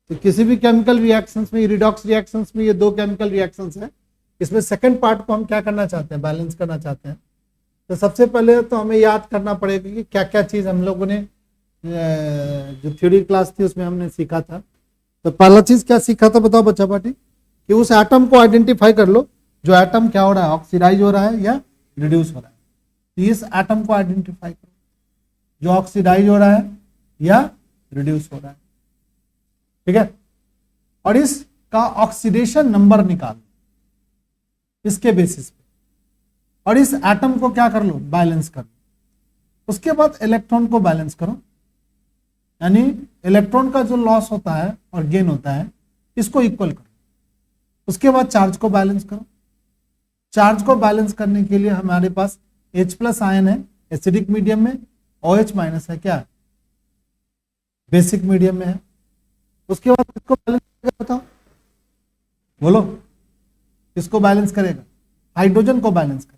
तो किसी भी केमिकल रिएक्शंस में, रिडॉक्स रिएक्शंस में ये दो केमिकल रिएक्शंस है, इसमें सेकंड पार्ट को हम क्या करना चाहते हैं, बैलेंस करना चाहते हैं। तो सबसे पहले तो हमें याद करना पड़ेगा कि क्या क्या चीज हम लोगों ने जो थ्योरी क्लास थी उसमें हमने सीखा था। तो पहला चीज क्या सीखा था बताओ बच्चा पार्टी, कि उस एटम को आइडेंटिफाई कर लो जो एटम क्या हो रहा है, ऑक्सीडाइज हो रहा है या रिड्यूस हो रहा है। तो इस एटम को आइडेंटिफाई करो जो ऑक्सीडाइज हो रहा है या रिड्यूस हो रहा है, ठीक है। और इसका ऑक्सीडेशन नंबर निकालो इसके बेसिस पे, और इस एटम को क्या कर लो, बैलेंस कर लो। उसके बाद इलेक्ट्रॉन को बैलेंस करो, यानी इलेक्ट्रॉन का जो लॉस होता है और गेन होता है इसको इक्वल करो। उसके बाद चार्ज को बैलेंस करो। चार्ज को बैलेंस करने के लिए हमारे पास H+ आयन है एसिडिक मीडियम में, OH- है क्या, बेसिक मीडियम में है। उसके बाद किसको बैलेंस करेगा बताओ, बोलो किसको बैलेंस करेगा, हाइड्रोजन को बैलेंस करेगा।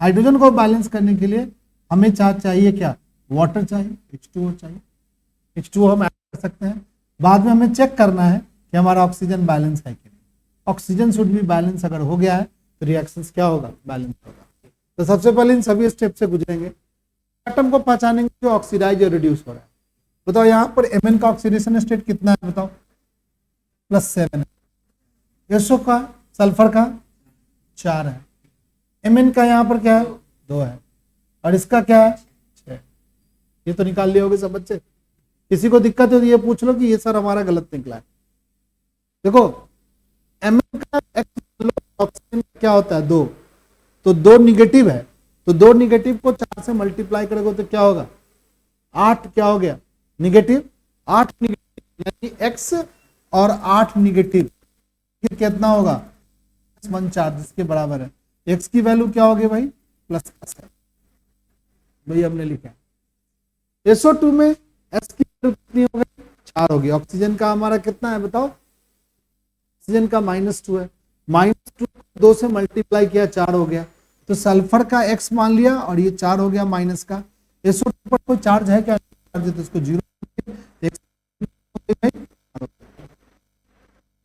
हाइड्रोजन को बैलेंस करने के लिए हमें चाहिए क्या, वाटर चाहिए, H2O चाहिए। H2O हम ऐड कर सकते हैं। बाद में हमें चेक करना है कि हमारा ऑक्सीजन बैलेंस है कि नहीं। ऑक्सीजन शुड भी बैलेंस अगर हो गया है तो रिएक्शंस क्या होगा, बैलेंस होगा। तो सबसे पहले इन सभी स्टेप से गुजरेंगे, एटम को पहचानेंगे जो ऑक्सीडाइज और रिड्यूस हो रहा है। बताओ यहाँ पर Mn का ऑक्सीडेशन स्टेट कितना है बताओ, +7 है। SO का, सल्फर का 4 है। Mn का यहाँ पर क्या है, 2 है। और इसका क्या है, 6। ये तो निकाल लिए होगे सब बच्चे। किसी को दिक्कत हो तो ये पूछ लो कि ये सर हमारा गलत निकला है। देखो Mn का ऑक्सीजन क्या होता है, 2, तो 2 निगेटिव है, तो 2 निगेटिव को 4 से मल्टीप्लाई करोगे तो क्या होगा, 8 क्या हो गया, निगेटिव 8 निगेटिव, यानी X और 8 निगेटिव कितना होगा, 1 चार्ज इसके बराबर है। X की वैल्यू क्या होगी भाई, +10 है। भाई हमने लिखा है। SO2 में S की वैल्यू कितनी हो गई, 4 होगी। ऑक्सीजन का हमारा कितना है बताओ, ऑक्सीजन का -2 है। -2 2 से मल्टीप्लाई किया 4 हो गया, तो सल्फर का X मान लिया और ये 4 हो गया माइनस का। SO2 पर कोई चार्ज है क्या, चार्ज है तो इसको 0।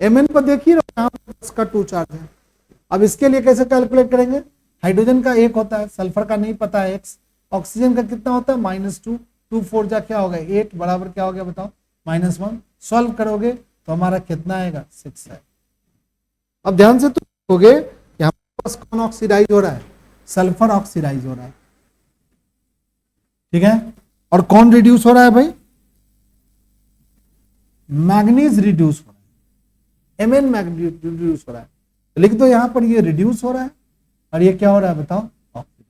Mn को देखिए यहाँ पर इसका 2 चार्ज है। अब इसके लिए कैसे कैलकुलेट करेंगे, हाइड्रोजन का 1 होता है, सल्फर का नहीं पता है X, ऑक्सीजन का कितना होता है -2, 2 4 जा क्या होगा 8, बराबर क्या हो गया बताओ, -1। सॉल्व करोगे तो हमारा कितना आएगा, 6 है। अब ध्यान से तुम देखोगे यहाँ पर कौन ऑक्सीडाइज हो रहा है, सल्फर ऑक्सीडाइज हो रहा है, ठीक है। और कौन रिड्यूस हो रहा है भाई, मैग्नीज रिड्यूस हो रहा है, Mn मैग्नीज रिड्यूस हो रहा है। लिख दो यहाँ पर ये रिड्यूस हो रहा है और ये क्या हो रहा है बताओ, ऑक्सीडाइज।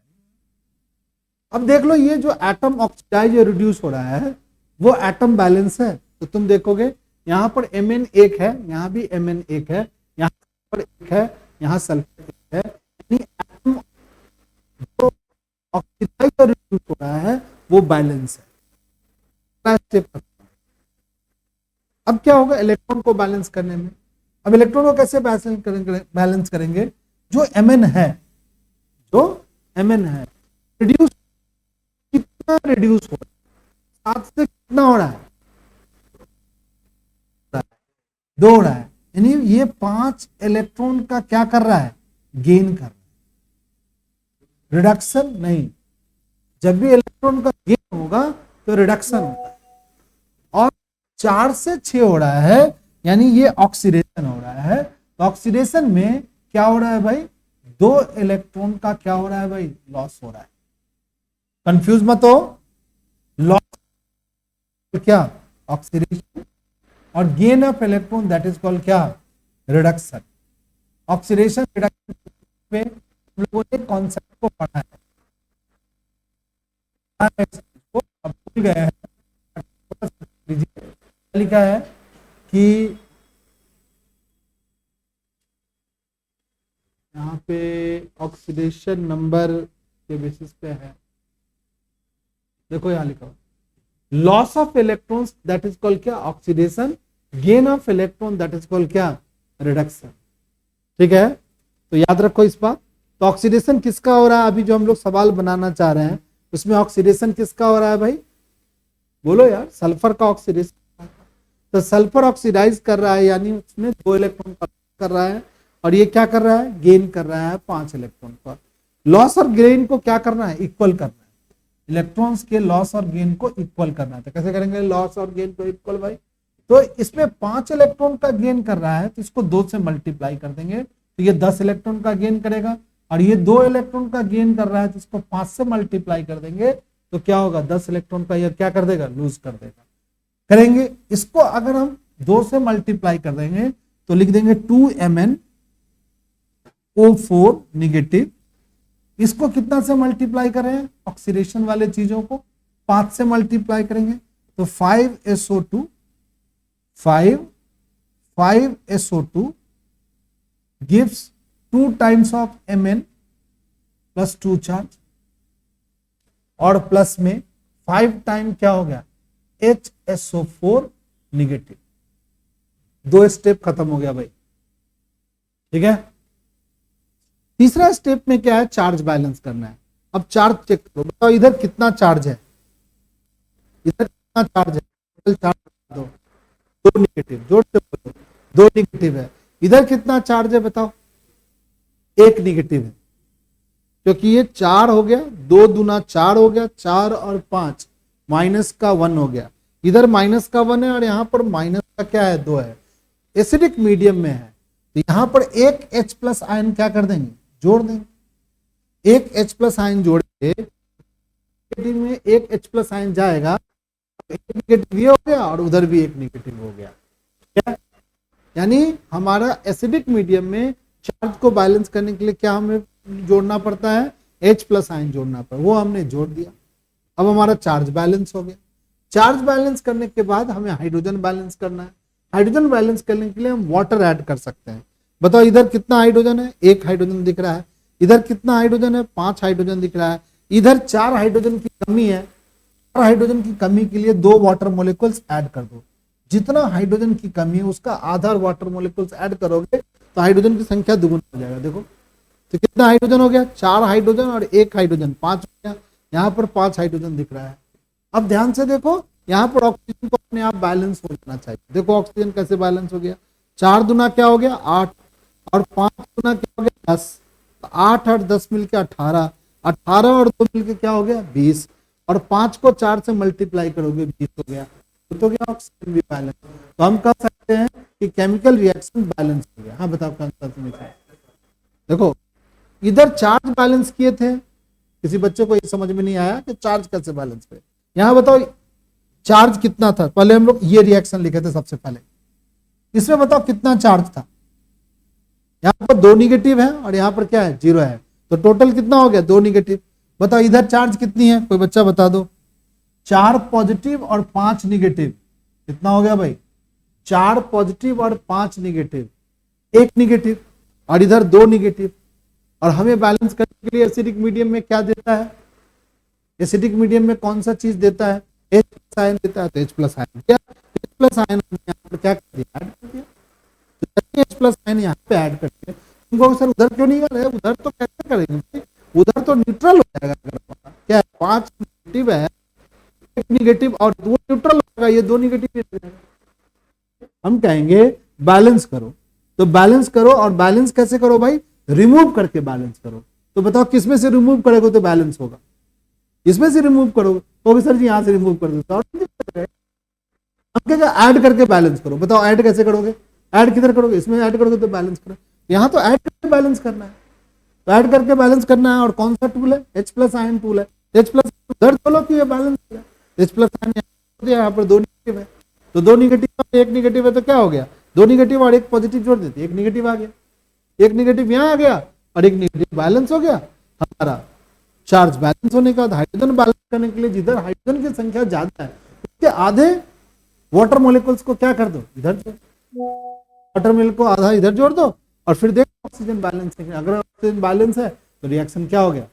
अब देख लो ये जो एटम ऑक्सीडाइज या रिड्यूस हो रहा है वो एटम बैलेंस है। तो तुम देखोगे यहाँ पर Mn 1 है, यहाँ भी Mn 1 है, यहाँ पर 1 है, यहाँ सल्फर 1 है, यानी एटम जो ऑक्सीडाइज और रिड्यूस हो रहा है वो बैलेंस है। अब क्या होगा इलेक्ट्रॉन को बैलेंस करने में, अब इलेक्ट्रॉन को कैसे बैलेंस करेंगे, जो Mn है, जो Mn है रिड्यूस, कितना रिड्यूस हो रहा है, 7 से कितना हो रहा है, 2 हो रहा है, यानी ये 5 इलेक्ट्रॉन का क्या कर रहा है, गेन कर रहा है, रिडक्शन नहीं। जब भी इलेक्ट्रॉन का गेन होगा तो रिडक्शन होगा, और 4 से 6 हो रहा है यानी ये ऑक्सीडेशन हो रहा है। तो ऑक्सीडेशन में क्या हो रहा है भाई, 2 इलेक्ट्रॉन का क्या हो रहा है भाई, लॉस हो रहा है। कंफ्यूज मत हो, लॉस क्या, ऑक्सीडेशन, और gain of electron that is called क्या, रिडक्शन। ऑक्सीडेशन रिडक्शन पे हम लोगों ने कॉन्सेप्ट को पढ़ा है, अब भूल गए हैं। लिखा है कि यहाँ पे ऑक्सीडेशन नंबर के बेसिस पे है, देखो यहाँ लिखा हुआ loss of electrons that is called क्या, oxidation, gain of electron that is called क्या, रिडक्शन। ठीक है, तो याद रखो इस बात। तो ऑक्सीडेशन किसका हो रहा है, अभी जो हम लोग सवाल बनाना चाह रहे हैं उसमें ऑक्सीडेशन किसका हो रहा है भाई, बोलो यार, सल्फर का ऑक्सीडेशन। तो सल्फर ऑक्सीडाइज कर रहा है, यानी उसमें 2 इलेक्ट्रॉन कर रहा है, और ये क्या कर रहा है, गेन कर रहा है 5 इलेक्ट्रॉन पर। लॉस और गेन को क्या करना है, इक्वल करना है, इलेक्ट्रॉन्स के लॉस और गेन को इक्वल करना है। तो कैसे करेंगे लॉस और गेन को इक्वल भाई, तो इसमें 5 इलेक्ट्रॉन का गेन कर रहा है, तो इसको 2 से मल्टीप्लाई कर देंगे, तो ये 10 इलेक्ट्रॉन का गेन करेगा, और ये 2 इलेक्ट्रॉन का गेन कर रहा है, तो इसको 5 से मल्टीप्लाई कर देंगे, तो क्या होगा 10 इलेक्ट्रॉन का ये क्या कर देगा, लूज कर देगा। करेंगे इसको अगर हम 2 से मल्टीप्लाई कर देंगे तो लिख देंगे 2MnO4 निगेटिव। इसको कितना से मल्टीप्लाई करें, ऑक्सीडेशन वाले चीजों को 5 से मल्टीप्लाई करेंगे, तो 5SO2 gives 2 times of Mn plus 2 charge, और प्लस में 5 टाइम क्या हो गया HSO4 निगेटिव। 2 स्टेप खत्म हो गया भाई, ठीक है। तीसरा स्टेप में क्या है, चार्ज बैलेंस करना है। अब चार्ज चेक करो, बताओ इधर कितना चार्ज है, इधर कितना चार्ज है, टोटल चार्ज दो, 2 निगेटिव, जोड़ से बोलो 2 निगेटिव है। इधर कितना चार्ज है बताओ, 1 निगेटिव है, क्योंकि ये 4 हो गया, 2 दूना 4 हो गया, 4 और 5 माइनस का 1 हो गया, इधर माइनस का 1 है, और यहां पर माइनस का क्या है 2 है, एसिडिक मीडियम में है, तो यहां पर एक H प्लस आयन क्या कर देंगे, जोड़ देंगे। एक H प्लस आयन जोड़ेंगे, में एक H प्लस आयन जाएगा, एक निगेटिव ये हो गया, और उधर भी एक निगेटिव हो गया, क्या? यानी हमारा एसिडिक मीडियम में चार्ज को बैलेंस करने के लिए क्या हमें जोड़ना पड़ता है, H प्लस आयन जोड़ना पड़ता है, वो हमने जोड़ दिया। अब हमारा चार्ज बैलेंस हो गया। चार्ज बैलेंस करने के बाद हमें हाइड्रोजन बैलेंस करना है। हाइड्रोजन बैलेंस करने के लिए हम वाटर ऐड कर सकते हैं। बताओ इधर कितना हाइड्रोजन है, 1 हाइड्रोजन दिख रहा है, इधर कितना हाइड्रोजन है, 5 हाइड्रोजन दिख रहा है, इधर 4 हाइड्रोजन की कमी है, 4 हाइड्रोजन की कमी के लिए 2 वाटर मोलिक्यूल्स ऐड कर दो। जितना हाइड्रोजन की कमी है उसका आधा वाटर मोलिक्यूल्स ऐड करोगे तो हाइड्रोजन की संख्या दुगुना हो जाएगा। देखो तो कितना हाइड्रोजन हो गया, 4 हाइड्रोजन और 1 हाइड्रोजन, 5 हो गया। यहाँ पर 5 हाइड्रोजन दिख रहा है। अब ध्यान से देखो, यहाँ पर ऑक्सीजन को अपने आप बैलेंस हो जाना चाहिए। देखो ऑक्सीजन कैसे बैलेंस हो गया, 4 दूना क्या हो गया 8, और 5 दूना क्या हो गया 10, 8 और 10 मिलकर 18, 18 और 2 मिलकर क्या हो गया 20, और 5 को 4 से मल्टीप्लाई करोगे 20 हो गया, तो क्या ऑक्सीजन भी बैलेंस। तो हम कह सकते हैं कि केमिकल रिएक्शन बैलेंस हो गया। हाँ बताओ कौन सा समझा। देखो इधर चार्ज बैलेंस किए थे, किसी बच्चे को ये समझ में नहीं आया कि चार्ज कैसे बैलेंस करे। यहाँ बताओ चार्ज कितना था, पहले हम लोग ये रिएक्शन लिखे थे सबसे पहले, इसमें बताओ कितना चार्ज था। यहाँ पर 2 निगेटिव है और यहाँ पर क्या है 0 है, तो टोटल कितना हो गया 2 निगेटिव। बताओ इधर चार्ज कितनी है, कोई बच्चा बता दो। 4 पॉजिटिव और 5 निगेटिव, कितना हो गया भाई 4 पॉजिटिव और 5 निगेटिव, 1 निगेटिव, और इधर 2 निगेटिव। और हमें बैलेंस करने के लिए एसिडिक मीडियम में क्या देता है, एसिडिक मीडियम में कौन सा चीज देता है, H प्लस आयन देता है। तो H प्लस आयन क्या, H प्लस आयन यहाँ पर क्या कर दिया, ऐड कर दिया। तो H प्लस आयन यहाँ पे ऐड करके तुमको सर उधर क्यों नहीं कर रहे, उधर तो कैसे करेंगे, उधर तो न्यूट्रल हो जाएगा। अगर क्या है 5 नेगेटिव है, 1 निगेटिव और 2 न्यूट्रल होगा, ये 2 निगेटिव। हम कहेंगे बैलेंस करो, तो बैलेंस करो, और बैलेंस कैसे करो भाई, रिमूव करके बैलेंस करो। तो बताओ किसमें से रिमूव करोगे तो बैलेंस होगा, इसमें से रिमूव करोगे तो सर जी यहां से रिमूव कर देता हूं। ऐड करके बैलेंस करो। बताओ ऐड कैसे करोगे, ऐड किधर करोगे, इसमें ऐड करोगे तो बैलेंस करो। यहां तो ऐड करके बैलेंस करना है, तो ऐड करके बैलेंस करना है। और कौन सा टूल है, H प्लस आयन टूल है। H प्लस उधर बोलो कि ये बैलेंस है, H प्लस आयन यहाँ पर 2 निगेटिव है, तो 2 निगेटिव और 1 निगेटिव है, तो क्या हो गया 2 निगेटिव और 1 पॉजिटिव जोड़ देते, 1 निगेटिव आ गया, 1 निगेटिव यहाँ आ गया और 1 निगेटिव बैलेंस हो गया। हमारा चार्ज बैलेंस होने का, हाइड्रोजन बैलेंस करने के लिए जिधर हाइड्रोजन की संख्या ज्यादा है उसके आधे वाटर मॉलिक्यूल्स को क्या कर दो, इधर जोड़, वाटर मॉलिक्यूल को आधा इधर जोड़ दो, और फिर देखो ऑक्सीजन बैलेंस है। अगर ऑक्सीजन बैलेंस है तो रिएक्शन क्या हो गया,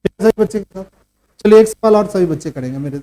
सभी बच्चे के साथ। चलिए एक सवाल और सभी बच्चे करेंगे मेरे